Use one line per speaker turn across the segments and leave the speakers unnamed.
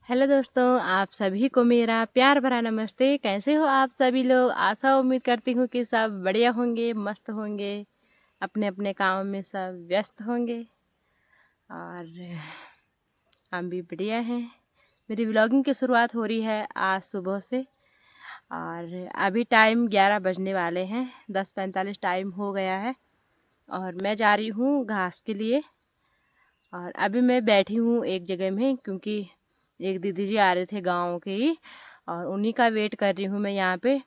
Hello दोस्तों, आप सभी को मेरा प्यार भरा नमस्ते। कैसे हो आप सभी लोग? आशा उम्मीद करती हूँ कि सब बढ़िया होंगे, मस्त होंगे, अपने अपने काम में सब व्यस्त होंगे और हम भी बढ़िया हैं। मेरी व्लॉगिंग की शुरुआत हो रही है आज सुबह से और अभी टाइम 11 बजने वाले हैं। 10:45 टाइम हो गया है और मैं जा रही हूँ घास के लिए। और अभी मैं बैठी हूँ एक जगह में क्योंकि एक दीदी जी आ रहे थे गाँव के ही और उन्हीं का वेट कर रही हूँ मैं यहाँ पे।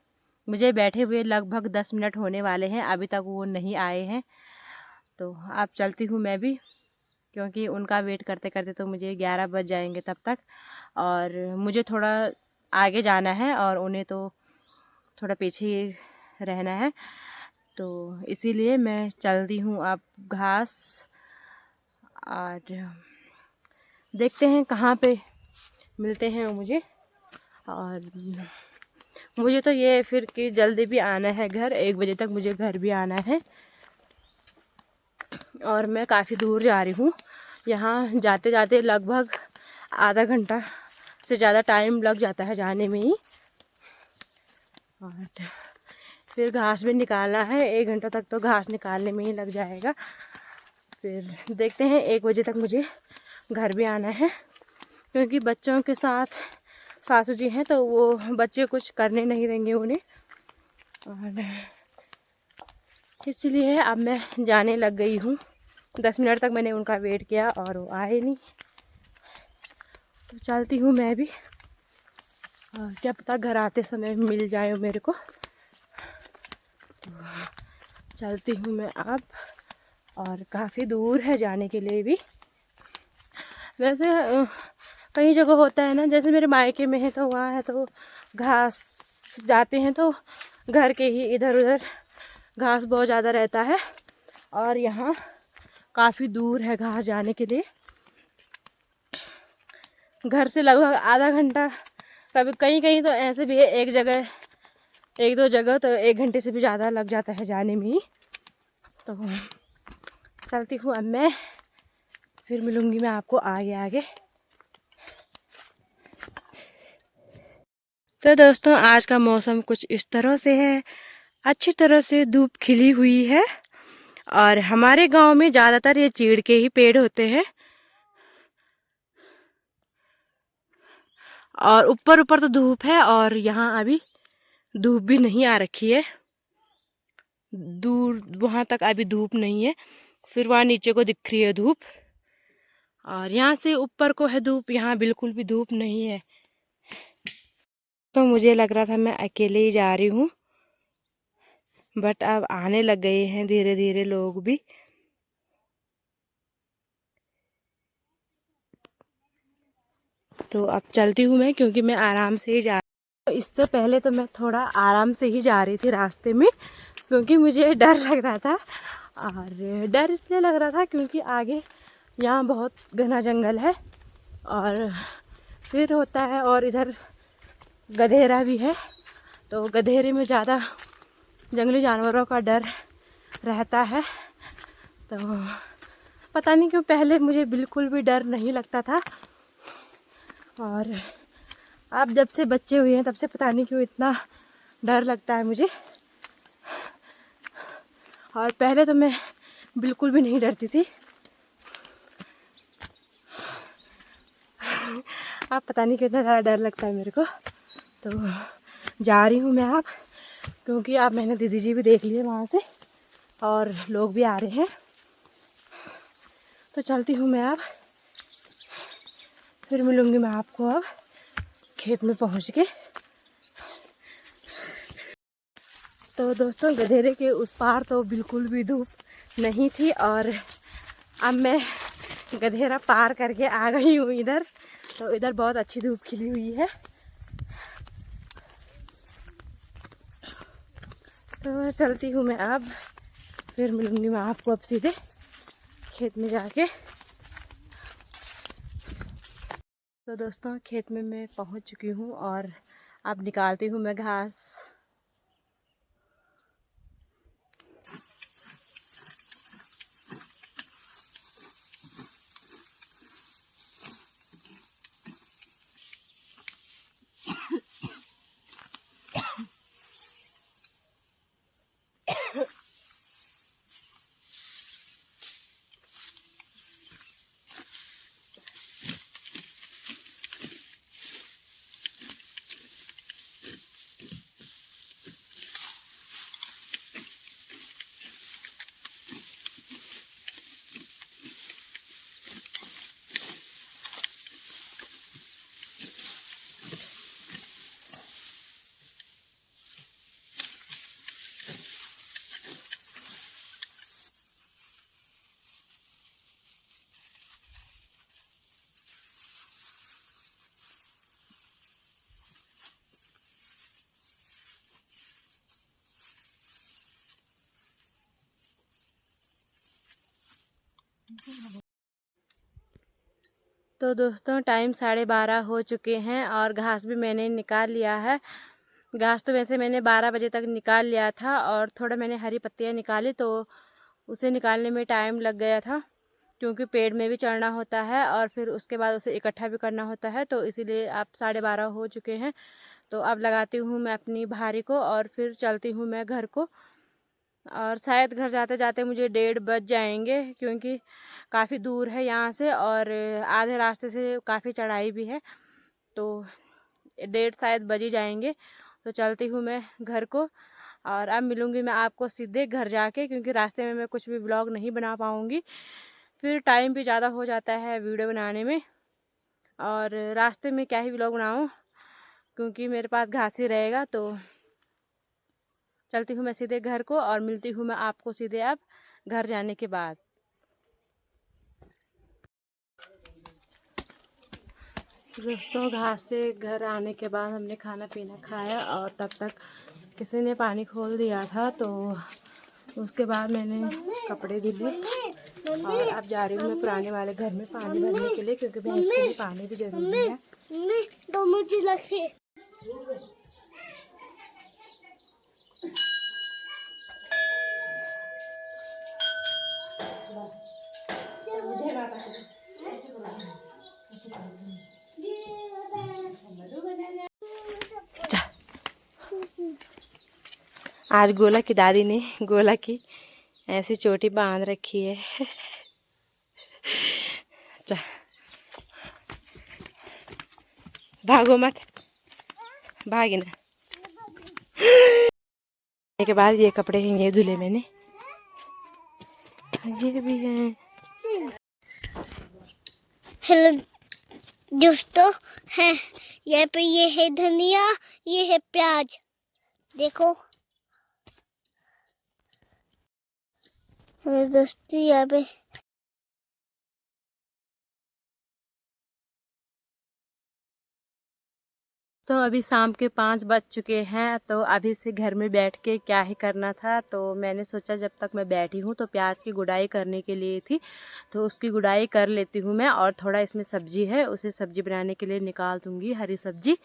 मुझे बैठे हुए लगभग 10 मिनट होने वाले हैं, अभी तक वो नहीं आए हैं। तो अब चलती हूँ मैं भी क्योंकि उनका वेट करते करते तो मुझे 11 बज जाएंगे तब तक। और मुझे थोड़ा आगे जाना है और उन्हें तो थोड़ा पीछे ही रहना है, तो इसीलिए मैं चलती हूँ अब घास। और देखते हैं कहाँ पे मिलते हैं मुझे। और मुझे तो ये फिर कि जल्दी भी आना है घर, 1 बजे तक मुझे घर भी आना है। और मैं काफ़ी दूर जा रही हूँ, यहाँ जाते जाते लगभग आधा घंटा से ज़्यादा टाइम लग जाता है जाने में ही। और फिर घास भी निकालना है, 1 घंटा तक तो घास निकालने में ही लग जाएगा। फिर देखते हैं 1 बजे तक मुझे घर भी आना है क्योंकि बच्चों के साथ सासू जी हैं तो वो बच्चे कुछ करने नहीं देंगे उन्हें। और इसलिए अब मैं जाने लग गई हूँ। 10 मिनट तक मैंने उनका वेट किया और वो आए नहीं, तो चलती हूँ मैं भी। और क्या पता घर आते समय मिल जाए मेरे को। तो चलती हूँ मैं अब, और काफ़ी दूर है जाने के लिए भी। वैसे कई जगह होता है ना, जैसे मेरे मायके में है तो वहाँ है तो घास जाते हैं तो घर के ही इधर उधर घास बहुत ज़्यादा रहता है। और यहाँ काफ़ी दूर है घास जाने के लिए, घर से लगभग आधा घंटा। कभी कहीं कहीं तो ऐसे भी है एक जगह 1-2 जगह तो 1 घंटे से भी ज़्यादा लग जाता है जाने में ही। तो चलती हूँ अब मैं, फिर मिलूँगी मैं आपको आगे आगे। तो दोस्तों, आज का मौसम कुछ इस तरह से है, अच्छी तरह से धूप खिली हुई है। और हमारे गांव में ज़्यादातर ये चीड़ के ही पेड़ होते हैं और ऊपर ऊपर तो धूप है और यहाँ अभी धूप भी नहीं आ रखी है। दूर वहाँ तक अभी धूप नहीं है, फिर वहाँ नीचे को दिख रही है धूप। और यहाँ से ऊपर को है धूप, यहाँ बिल्कुल भी धूप नहीं है। तो मुझे लग रहा था मैं अकेले ही जा रही हूँ, बट अब आने लग गए हैं धीरे धीरे लोग भी। तो अब चलती हूँ मैं क्योंकि मैं आराम से ही जा रही हूँ। तो इससे पहले तो मैं थोड़ा आराम से ही जा रही थी रास्ते में क्योंकि मुझे डर लग रहा था। और डर इसलिए लग रहा था क्योंकि आगे यहाँ बहुत घना जंगल है और फिर होता है, और इधर गधेरा भी है, तो गधेरे में ज़्यादा जंगली जानवरों का डर रहता है। तो पता नहीं क्यों पहले मुझे बिल्कुल भी डर नहीं लगता था, और अब जब से बच्चे हुए हैं तब से पता नहीं क्यों इतना डर लगता है मुझे। और पहले तो मैं बिल्कुल भी नहीं डरती थी, अब पता नहीं कितना ज़्यादा डर लगता है मेरे को। तो जा रही हूँ मैं अब, क्योंकि अब मैंने दीदी जी भी देख लिए वहाँ से और लोग भी आ रहे हैं। तो चलती हूँ मैं अब, फिर मिलूँगी मैं आपको अब खेत में पहुँच के। तो दोस्तों, गधेरे के उस पार तो बिल्कुल भी धूप नहीं थी और अब मैं गधेरा पार करके आ गई हूँ इधर। तो इधर बहुत अच्छी धूप खिली हुई है। तो चलती हूँ मैं अब, फिर मिलूँगी मैं आपको अब सीधे खेत में जाके। तो दोस्तों, खेत में मैं पहुँच चुकी हूँ और अब निकालती हूँ मैं घास। तो दोस्तों टाइम 12:30 हो चुके हैं और घास भी मैंने निकाल लिया है। घास तो वैसे मैंने 12 बजे तक निकाल लिया था और थोड़ा मैंने हरी पत्तियाँ निकाली तो उसे निकालने में टाइम लग गया था, क्योंकि पेड़ में भी चढ़ना होता है और फिर उसके बाद उसे इकट्ठा भी करना होता है। तो इसीलिए अब 12:30 हो चुके हैं। तो अब लगाती हूँ मैं अपनी भारी को और फिर चलती हूँ मैं घर को। और शायद घर जाते जाते मुझे 1:30 बज जाएंगे, क्योंकि काफ़ी दूर है यहाँ से और आधे रास्ते से काफ़ी चढ़ाई भी है। तो 1:30 शायद बज ही जाएंगे। तो चलती हूँ मैं घर को और अब मिलूँगी मैं आपको सीधे घर जाके, क्योंकि रास्ते में मैं कुछ भी व्लॉग नहीं बना पाऊँगी। फिर टाइम भी ज़्यादा हो जाता है वीडियो बनाने में और रास्ते में क्या ही व्लॉग बनाऊँ, क्योंकि मेरे पास घास ही रहेगा। तो चलती हूँ मैं सीधे घर को और मिलती हूँ मैं आपको सीधे अब घर जाने के बाद। दोस्तों घास से घर आने के बाद हमने खाना पीना खाया और तब तक किसी ने पानी खोल दिया था। तो उसके बाद मैंने कपड़े भी लिए और अब जा रही हूँ मैं पुराने वाले घर में पानी भरने के लिए, क्योंकि भैंस के लिए पानी भी जरूरी है। आज गोला की दादी ने गोला की ऐसी चोटी बांध रखी है। भागो मत, भागी ना। के बाद ये कपड़े हैं, ये धुले मैंने, ये भी हैं।
हेलो दोस्तों, है यहाँ पे ये है धनिया, ये है प्याज, देखो। हेलो दोस्तों, यहाँ पे
तो अभी शाम के 5 बज चुके हैं। तो अभी से घर में बैठ के क्या ही करना था, तो मैंने सोचा जब तक मैं बैठी हूँ तो प्याज की गुड़ाई करने के लिए थी, तो उसकी गुड़ाई कर लेती हूँ मैं। और थोड़ा इसमें सब्जी है, उसे सब्जी बनाने के लिए निकाल दूँगी, हरी सब्जी।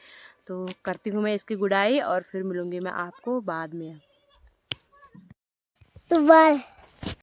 तो करती हूँ मैं इसकी गुड़ाई और फिर मिलूँगी मैं आपको बाद में।
तो